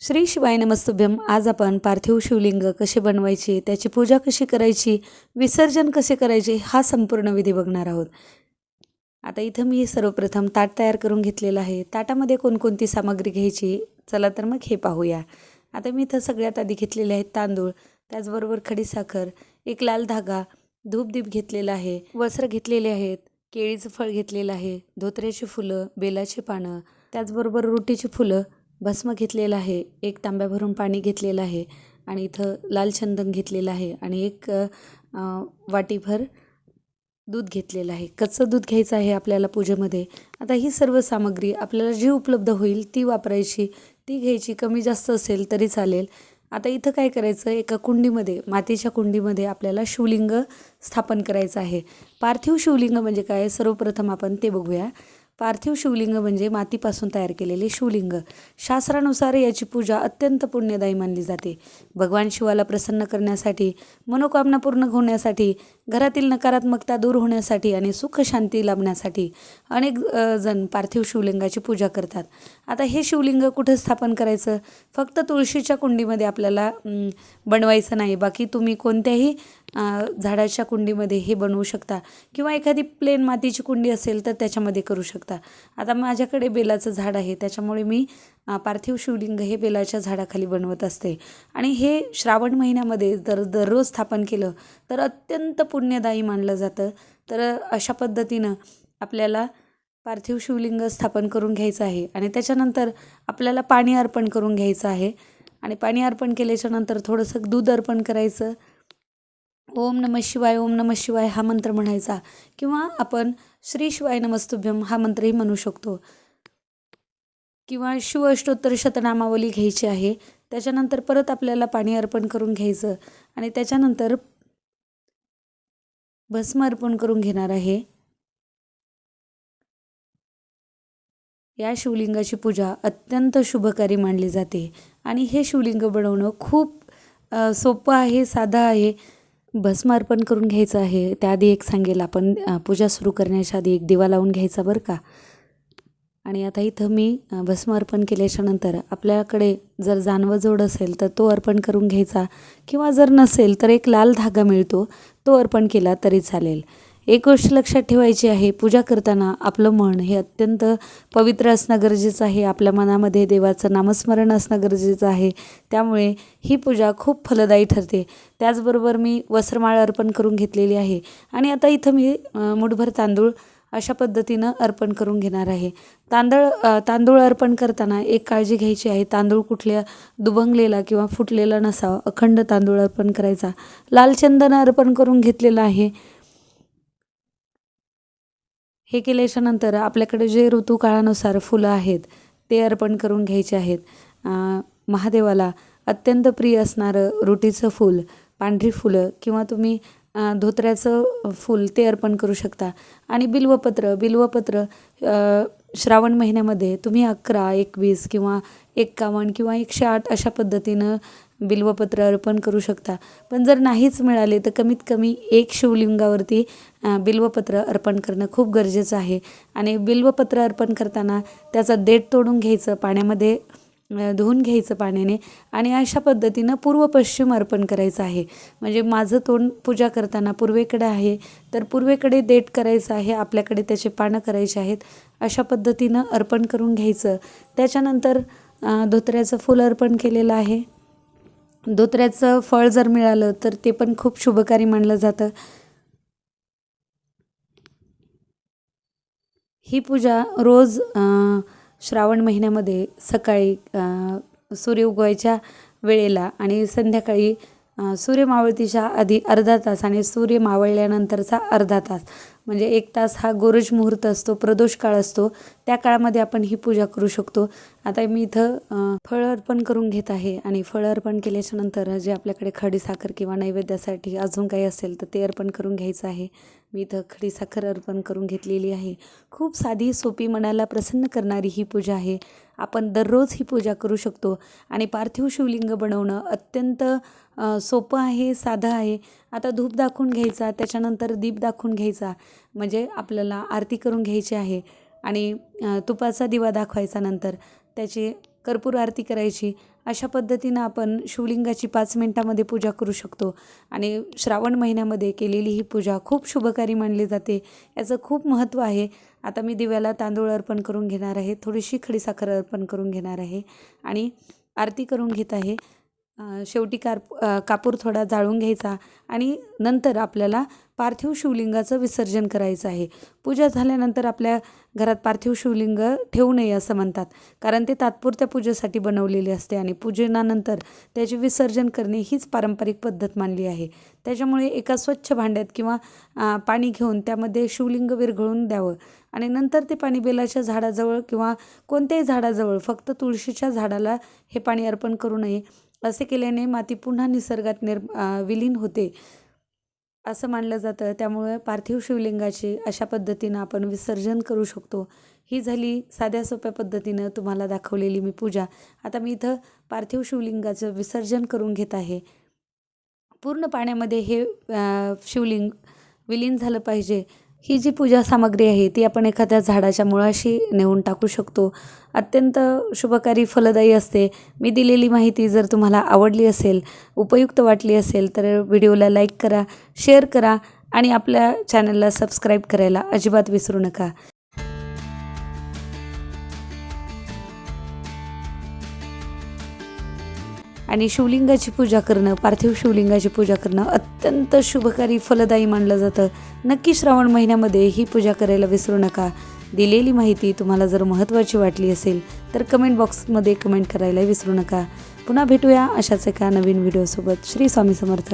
श्री शिवाय नमस्तुभ्यम. आज आपण पार्थिव शिवलिंग कसे बनवायचे, त्याची पूजा कशी करायची, विसर्जन कसे करायचे हा संपूर्ण विधी बघणार आहोत. आता इथं मी सर्वप्रथम ताट तयार करून घेतलेलं आहे. ताटामध्ये कोणकोणती सामग्री घ्यायची, चला तर मग हे पाहूया. आता मी इथं सगळ्यात आधी घेतलेले आहेत तांदूळ, त्याचबरोबर खडीसाखर, एक लाल धागा, धूपदीप घेतलेला आहे, वस्त्र घेतलेले आहेत, केळीचं फळ घेतलेलं आहे, धोत्र्याची फुलं, बेलाची पानं, त्याचबरोबर रोटीची फुलं, भस्म घेतलेलं आहे, एक तांब्या भरून पाणी घेतलेलं आहे आणि इथं लाल चंदन घेतलेलं आहे आणि एक वाटीभर दूध घेतलेलं आहे. कच्चं दूध घ्यायचं आहे आपल्याला पूजेमध्ये. आता ही सर्व सामग्री आपल्याला जी उपलब्ध होईल ती वापरायची, ती घ्यायची. कमी जास्त असेल तरी चालेल. आता इथं काय करायचं, एका कुंडीमध्ये, मातीच्या कुंडीमध्ये आपल्याला शिवलिंग स्थापन करायचं आहे. पार्थिव शिवलिंग म्हणजे काय, सर्वप्रथम आपण ते बघूया. पार्थिव शिवलिंग म्हणजे मातीपासून तयार केलेले शिवलिंग. शास्त्रानुसार याची पूजा अत्यंत पुण्यदायी मानली जाते. भगवान शिवाला प्रसन्न करण्यासाठी, मनोकामना पूर्ण होण्यासाठी, घरातील नकारात्मकता दूर होण्यासाठी आणि सुख शांती लाभण्यासाठी अनेक जण पार्थिव शिवलिंगाची पूजा करतात. आता हे शिवलिंग कुठं स्थापन करायचं, फक्त तुळशीच्या कुंडीमध्ये आपल्याला बनवायचं नाही. बाकी तुम्ही कोणत्याही झाडाच्या कुंडीमध्ये हे बनवू शकता किंवा एखादी प्लेन मातीची कुंडी असेल तर त्याच्यामध्ये करू शकता. आता माझ्याकडे बेलाचं झाड आहे, त्याच्यामुळे मी पार्थिव शिवलिंग हे बेलाच्या झाडाखाली बनवत असते. आणि हे श्रावण महिन्यामध्ये जर दररोज स्थापन केलं तर अत्यंत पुण्यदायी मानलं जातं. तर अशा पद्धतीनं आपल्याला पार्थिव शिवलिंग स्थापन करून घ्यायचं आहे आणि त्याच्यानंतर आपल्याला पाणी अर्पण करून घ्यायचं आहे. आणि पाणी अर्पण केल्याच्यानंतर थोडंसं दूध अर्पण करायचं. ओम नमः शिवाय, ओम नमः शिवाय हा मंत्र म्हणायचा किंवा आपण श्री शिवाय नमस्तुभ्यम हा मंत्रही म्हणू शकतो किंवा शिव अष्टोत्तर शतनामावली घ्यायची आहे. त्याच्यानंतर परत आपल्याला पाणी अर्पण करून घ्यायचं आणि त्याच्यानंतर भस्म अर्पण करून घेणार आहे. या शिवलिंगाची पूजा अत्यंत शुभकारी मानली जाते आणि हे शिवलिंग बनवणं खूप सोपं आहे, साधं आहे. भस्म अर्पण करून घ्यायचं आहे. त्याआधी एक सांगेल, आपण पूजा सुरू करण्याच्या आधी एक दिवा लावून घ्यायचा बरं का. आणि आता इथं मी भस्म अर्पण केल्याच्यानंतर आपल्याकडे जर जानवं जोड असेल तर तो अर्पण करून घ्यायचा किंवा जर नसेल तर एक लाल धागा मिळतो, तो अर्पण केला तरी चालेल. एक गोष्ट लक्षात ठेवायची आहे, पूजा करताना आपलं मन हे अत्यंत पवित्र असणं गरजेचं आहे. आपल्या मनामध्ये देवाचं नामस्मरण असणं गरजेचं आहे. त्यामुळे ही पूजा खूप फलदायी ठरते. त्याचबरोबर मी वस्त्रमाळ अर्पण करून घेतलेली आहे आणि आता इथं मी मुठभर तांदूळ अशा पद्धतीनं अर्पण करून घेणार आहे. तांदूळ अर्पण करताना एक काळजी घ्यायची आहे, तांदूळ कुठल्या दुभंगलेला किंवा फुटलेला नसावा. अखंड तांदूळ अर्पण करायचा. लाल चंदन अर्पण करून घेतलेलं आहे. हे केल्याच्यानंतर आपल्याकडे जे ऋतूकाळानुसार फुलं आहेत ते अर्पण करून घ्यायचे आहेत. महादेवाला अत्यंत प्रिय असणारं रोटीचं फूल, पांढरी फुलं किंवा तुम्ही धोत्र्याचं फूल ते अर्पण करू शकता. आणि बिल्वपत्र श्रावण महिन्यामध्ये तुम्ही 11, 21 किंवा 51 किंवा 108 अशा पद्धतीनं बिल्वपत्र अर्पण करू शकता. पण जर नाहीच मिळाले तर कमीत कमी एक शिवलिंगावरती बिल्वपत्र अर्पण करणं खूप गरजेचं आहे. आणि बिल्वपत्र अर्पण करताना त्याचा देठ तोडून घ्यायचं, पाण्यामध्ये धुवून घ्यायचं पाण्याने आणि अशा पद्धतीनं पूर्व पश्चिम अर्पण करायचं आहे. म्हणजे माझं तोंड पूजा करताना पूर्वेकडे आहे तर पूर्वेकडे देठ करायचं आहे, आपल्याकडे त्याचे पानं करायचे आहेत. अशा पद्धतीनं अर्पण करून घ्यायचं. त्याच्यानंतर धोत्र्याचं फूल अर्पण केलेलं आहे. धोत्र्याचं फळ जर मिळालं तर ते पण खूप शुभकारी मानलं जातं. ही पूजा रोज श्रावण महिन्यामध्ये सकाळी सूर्य उगवायच्या वेळेला आणि संध्याकाळी सूर्य मावळतीच्या आधी अर्धा तास आणि सूर्य मावळल्यानंतरचा अर्धा तास म्हणजे 1 तास हा गोरज मुहूर्त असतो, प्रदोष काळ असतो. त्या काळामध्ये आपण ही पूजा करू शकतो. आता मी इथं फळ अर्पण करून घेत आहे आणि फळ अर्पण केल्याच्यानंतर जे आपल्याकडे खडीसाखर किंवा नैवेद्यासाठी अजून काही असेल तर ते अर्पण करून घ्यायचं आहे. मी इथं खडीसाखर अर्पण करून घेतलेली आहे. खूप साधी, सोपी, मनाला प्रसन्न करणारी ही पूजा आहे. आपण दररोज ही पूजा करू शकतो आणि पार्थिव शिवलिंग बनवणं अत्यंत सोपं आहे, साधं आहे. आता धूप दाखवून घ्यायचा, त्याच्यानंतर दीप दाखवून घ्यायचा, म्हणजे आपल्याला आरती करून घ्यायची आहे. आणि तुपाचा दिवा दाखवायचा, नंतर त्याची कर्पूर आरती करायची अशा पद्धतीनं आपण शिवलिंगाची 5 मिनिटामध्ये पूजा करू शकतो आणि श्रावण महिन्यामध्ये केलेली ही पूजा खूप शुभकारी मानली जाते. याचं खूप महत्त्व आहे. आता मी दिव्याला तांदूळ अर्पण करून घेणार आहे, थोडीशी खडीसाखर अर्पण करून घेणार आहे आणि आरती करून घेत आहे. शेवटी कापूर थोडा जाळून घ्यायचा आणि नंतर आपल्याला पार्थिव शिवलिंगाचं विसर्जन करायचं आहे. पूजा झाल्यानंतर आपल्या घरात पार्थिव शिवलिंग ठेवू नये असं म्हणतात, कारण ते तात्पुरत्या पूजेसाठी बनवलेले असते आणि पूजनानंतर त्याचे विसर्जन करणे हीच पारंपरिक पद्धत मानली आहे. त्याच्यामुळे एका स्वच्छ भांड्यात किंवा पाणी घेऊन त्यामध्ये शिवलिंग विरघळून द्यावं आणि नंतर ते पाणी बेलाच्या झाडाजवळ किंवा कोणत्याही झाडाजवळ, फक्त तुळशीच्या झाडाला हे पाणी अर्पण करू नये. असे केल्याने माती पुन्हा निसर्गात विलीन होते असं मानलं जातं. त्यामुळे पार्थिव शिवलिंगाचे अशा पद्धतीनं आपण विसर्जन करू शकतो. ही झाली साध्या सोप्या पद्धतीनं तुम्हाला दाखवलेली मी पूजा. आता मी इथं पार्थिव शिवलिंगाचं विसर्जन करून घेत आहे. पूर्ण पाण्यामध्ये हे शिवलिंग विलीन झालं पाहिजे. ही जी पूजा सामग्री आहे ती आपण एखाद्या झाडाच्या मुळाशी नेऊन टाकू शकतो. अत्यंत शुभकारी फलदायी असते. मी दिलेली माहिती जर तुम्हाला आवडली असेल, उपयुक्त वाटली असेल तर व्हिडिओला लाईक करा, शेअर करा आणि आपल्या चॅनलला सबस्क्राईब करायला अजिबात विसरू नका. आणि शिवलिंगाची पूजा करणं, पार्थिव शिवलिंगाची पूजा करणं अत्यंत शुभकारी फलदायी मानलं जातं. नक्की श्रावण महिन्यामध्ये ही पूजा करायला विसरू नका. दिलेली माहिती तुम्हाला जर महत्त्वाची वाटली असेल तर कमेंट बॉक्समध्ये कमेंट करायला विसरू नका. पुन्हा भेटूया अशाच एका नवीन व्हिडिओसोबत. श्री स्वामी समर्थ.